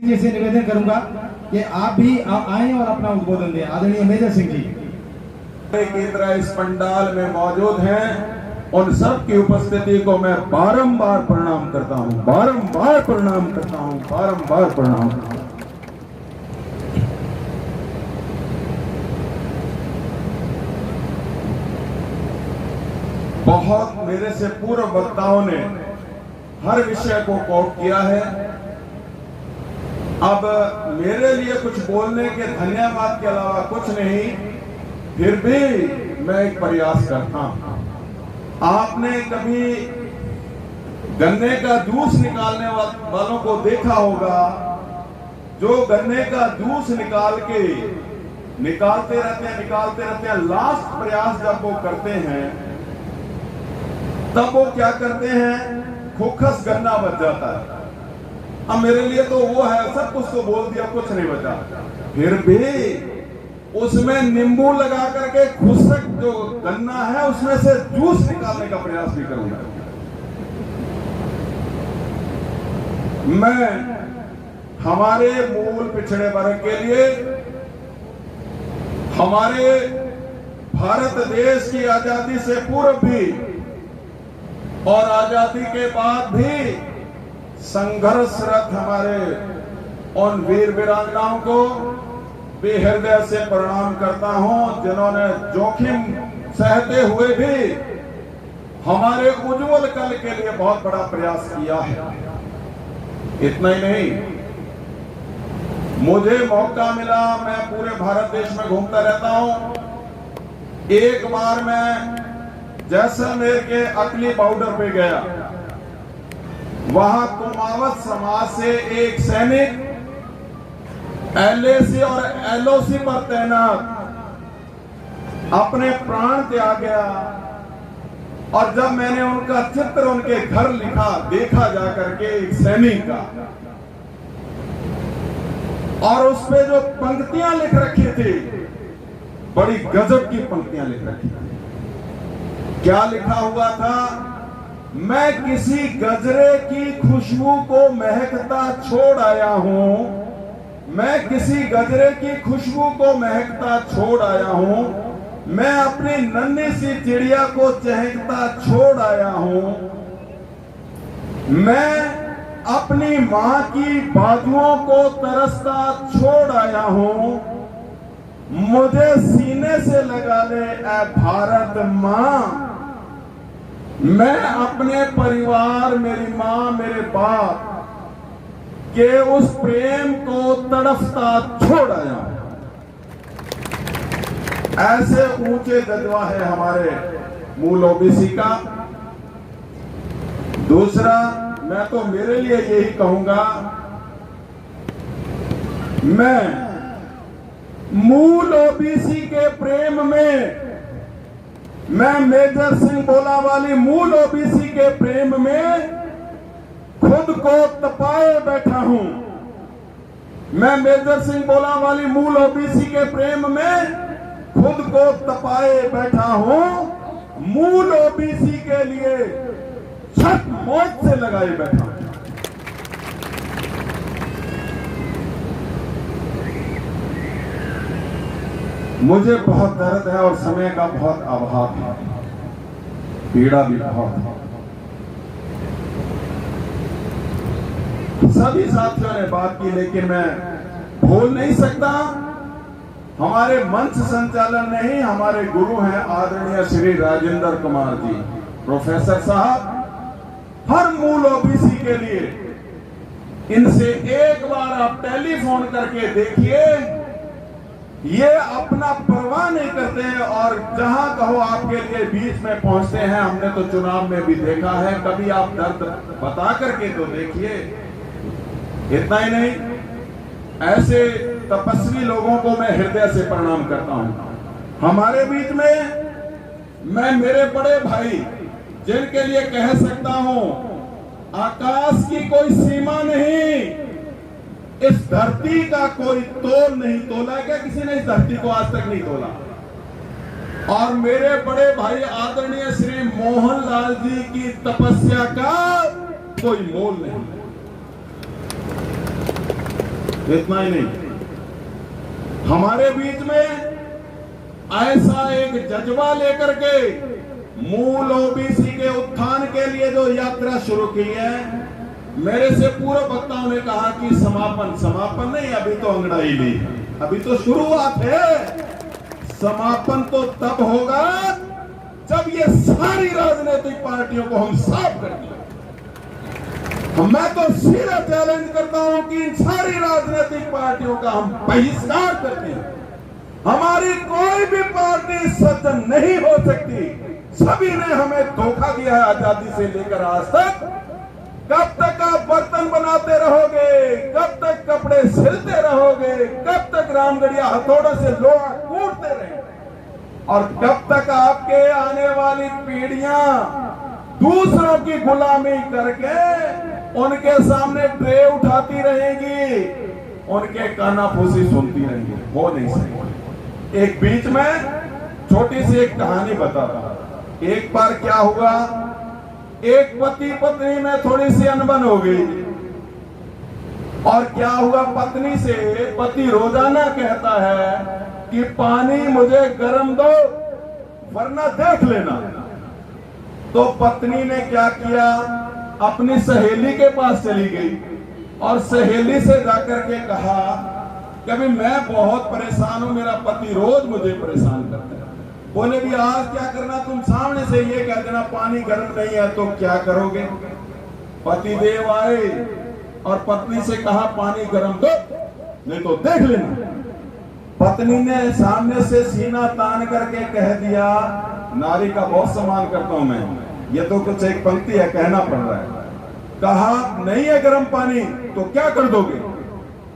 जी से निवेदन करूंगा कि आप भी आए और अपना उद्बोधन दें। आदरणीय मेजर सिंह जी केंद्र इस पंडाल में मौजूद हैं, उन सब की उपस्थिति को मैं बारंबार प्रणाम करता हूं, बारंबार प्रणाम करता हूं, बारंबार प्रणाम करता हूं। बहुत मेरे से पूर्व वक्ताओं ने हर विषय को कोट किया है। अब मेरे लिए कुछ बोलने के धन्यवाद के अलावा कुछ नहीं, फिर भी मैं एक प्रयास करता हूं। आपने कभी गन्ने का जूस निकालने वालों को देखा होगा, जो गन्ने का जूस निकालते रहते हैं, लास्ट प्रयास जब वो करते हैं तब वो क्या करते हैं, खोखस गन्ना बच जाता है। अब मेरे लिए तो वो है, सब कुछ तो बोल दिया, कुछ नहीं बचा। फिर भी उसमें नींबू लगा करके खुशक जो गन्ना है उसमें से जूस निकालने का प्रयास भी करूंगा। मैं हमारे मूल पिछड़े वर्ग के लिए, हमारे भारत देश की आजादी से पूर्व भी और आजादी के बाद भी संघर्षरत हमारे उन वीर वीरांगनाओं को बेहृदय से प्रणाम करता हूं, जिन्होंने जोखिम सहते हुए भी हमारे उज्जवल कल के लिए बहुत बड़ा प्रयास किया है। इतना ही नहीं, मुझे मौका मिला, मैं पूरे भारत देश में घूमता रहता हूं। एक बार मैं जैसलमेर के अकली बॉर्डर पे गया, वहां कुमावत समाज से एक सैनिक LAC और LOC पर तैनात अपने प्राण त्याग गया, और जब मैंने उनका चित्र उनके घर देखा जाकर के एक सैनिक का, और उस पे जो पंक्तियां लिख रखी थी, बड़ी गजब की पंक्तियां लिख रखी थी। क्या लिखा हुआ था, मैं किसी गजरे की खुशबू को महकता छोड़ आया हूं, मैं किसी गजरे की खुशबू को महकता छोड़ आया हूं, मैं अपनी नन्ही सी चिड़िया को चहकता छोड़ आया हूं, मैं अपनी मां की बाजुओं को तरसता छोड़ आया हूं, मुझे सीने से लगा ले ऐ भारत मां, मैं अपने परिवार, मेरी मां, मेरे बाप के उस प्रेम को तड़फता छोड़ आया। ऐसे ऊंचे जज्बा है हमारे मूल ओबीसी का। दूसरा, मैं तो मेरे लिए यही कहूंगा, मैं मूल ओबीसी के प्रेम में, मैं मेजर सिंह बोलावाली मूल ओबीसी के प्रेम में खुद को तपाए बैठा हूं। मैं मेजर सिंह बोलावाली मूल ओबीसी के प्रेम में खुद को तपाए बैठा हूं, मूल ओबीसी के लिए छत मौत से लगाए बैठा हूं। मुझे बहुत दर्द है और समय का बहुत अभाव है, पीड़ा भी बहुत है। सभी साथियों ने बात की, लेकिन मैं भूल नहीं सकता, हमारे मंच संचालन में ही हमारे गुरु हैं आदरणीय श्री राजेंद्र कुमार जी, प्रोफेसर साहब। हर मूल ओबीसी के लिए इनसे एक बार आप टेलीफोन करके देखिए, ये अपना परवाह नहीं करते हैं और जहां कहो आपके लिए बीच में पहुंचते हैं। हमने तो चुनाव में भी देखा है, कभी आप दर्द बता करके तो देखिए। इतना ही नहीं, ऐसे तपस्वी लोगों को मैं हृदय से प्रणाम करता हूं। हमारे बीच में मैं मेरे बड़े भाई, जिनके लिए कह सकता हूं आकाश की कोई सीमा नहीं, इस धरती का कोई तोल नहीं तोला। क्या किसी ने इस धरती को आज तक नहीं तोला? और मेरे बड़े भाई आदरणीय श्री मोहन लाल जी की तपस्या का कोई मोल नहीं। इतना ही नहीं, हमारे बीच में ऐसा एक जज्बा लेकर के मूल ओबीसी के उत्थान के लिए जो यात्रा शुरू की है, मेरे से पूर्व वक्ताओं ने कहा कि समापन नहीं, अभी तो अंगड़ाई ली, अभी तो शुरुआत है। समापन तो तब होगा जब ये सारी राजनीतिक पार्टियों को हम साफ कर दें। मैं तो सीधा चैलेंज करता हूं कि इन सारी राजनीतिक पार्टियों का हम बहिष्कार करते हैं। हमारी कोई भी पार्टी सज्जन नहीं हो सकती। सभी ने हमें धोखा दिया है आजादी से लेकर आज तक। कब तक आप बर्तन बनाते रहोगे, कब तक कपड़े सिलते रहोगे, कब तक रामगढ़िया हथौड़े से लोहा कूटते रहेंगे, और कब तक आपके आने वाली पीढ़ियां दूसरों की गुलामी करके उनके सामने ट्रे उठाती रहेंगी, उनके कानाफूसी सुनती रहेंगी। हो नहीं सकती। एक बीच में छोटी सी एक कहानी बताता हूं। एक बार क्या हुआ, एक पति पत्नी में थोड़ी सी अनबन हो गई, और क्या हुआ, पत्नी से पति रोजाना कहता है कि पानी मुझे गर्म दो वरना देख लेना। तो पत्नी ने क्या किया, अपनी सहेली के पास चली गई और सहेली से जाकर के कहा कि अभी मैं बहुत परेशान हूं, मेरा पति रोज मुझे परेशान करता है। बोले भी आज क्या करना, तुम सामने से ये कह देना पानी गर्म नहीं है तो क्या करोगे। पति देव आए और पत्नी से कहा पानी गर्म दो नहीं तो देख लेना। पत्नी ने सामने से सीना तान करके कह दिया, नारी का बहुत सम्मान करता हूं मैं, ये तो कुछ एक पंक्ति है कहना पड़ रहा है। कहा नहीं है गर्म पानी तो क्या कर दोगे।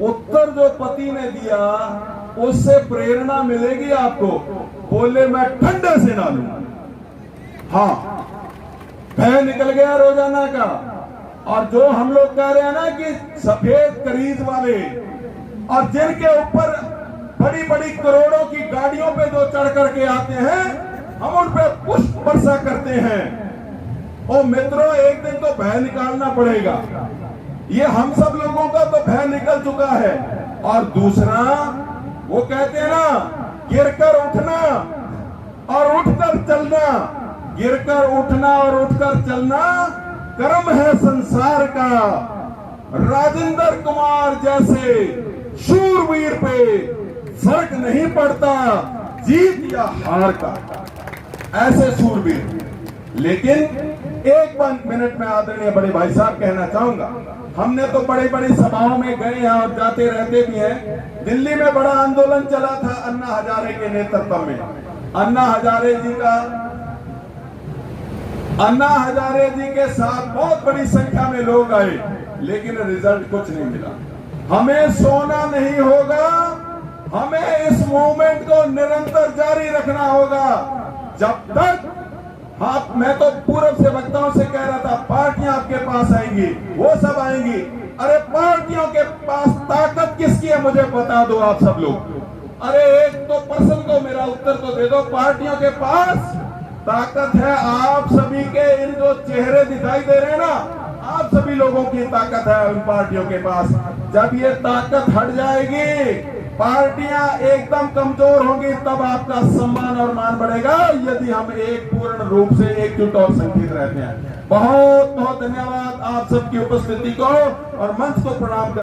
उत्तर जो पति ने दिया उससे प्रेरणा मिलेगी आपको। बोले मैं ठंडे से ना लूं। हाँ, भय निकल गया रोजाना का। और जो हम लोग कह रहे हैं ना कि सफेद करीज वाले, और जिनके ऊपर बड़ी बड़ी करोड़ों की गाड़ियों पे जो चढ़ करके आते हैं, हम उन पे पुष्प वर्षा करते हैं। ओ मित्रों, एक दिन तो भय निकालना पड़ेगा। ये हम सब लोगों का तो भय निकल चुका है। और दूसरा, वो कहते हैं ना, गिरकर उठना और उठकर चलना। गिरकर उठना और उठकर चलना कर्म है संसार का। राजेंद्र कुमार जैसे शूरवीर पे फर्क नहीं पड़ता जीत या हार का, ऐसे शूरवीर। लेकिन एक मिनट में आदरणीय बड़े भाई साहब कहना चाहूंगा, हमने तो बड़ी बड़ी सभाओं में गए हैं और जाते रहते भी हैं। दिल्ली में बड़ा आंदोलन चला था अन्ना हजारे के नेतृत्व में। अन्ना हजारे जी के साथ बहुत बड़ी संख्या में लोग आए, लेकिन रिजल्ट कुछ नहीं मिला। हमें सोना नहीं होगा, हमें इस मूवमेंट को निरंतर जारी रखना होगा जब तक। हाँ, मैं तो पूर्व से वक्ताओं से कह रहा था पार्टियां आपके पास आएंगी, वो सब आएंगी। अरे पार्टियों के पास ताकत किसकी है मुझे बता दो आप सब लोग। अरे एक तो पर्सन को मेरा उत्तर तो दे दो। पार्टियों के पास ताकत है आप सभी के, इन जो चेहरे दिखाई दे रहे हैं ना, आप सभी लोगों की ताकत है उन पार्टियों के पास। जब ये ताकत हट जाएगी, पार्टियां एकदम कमजोर होंगी, तब आपका सम्मान और मान बढ़ेगा, यदि हम एक पूर्ण रूप से एकजुट और संगठित रहते हैं। बहुत बहुत धन्यवाद आप सबकी उपस्थिति को और मंच को प्रणाम।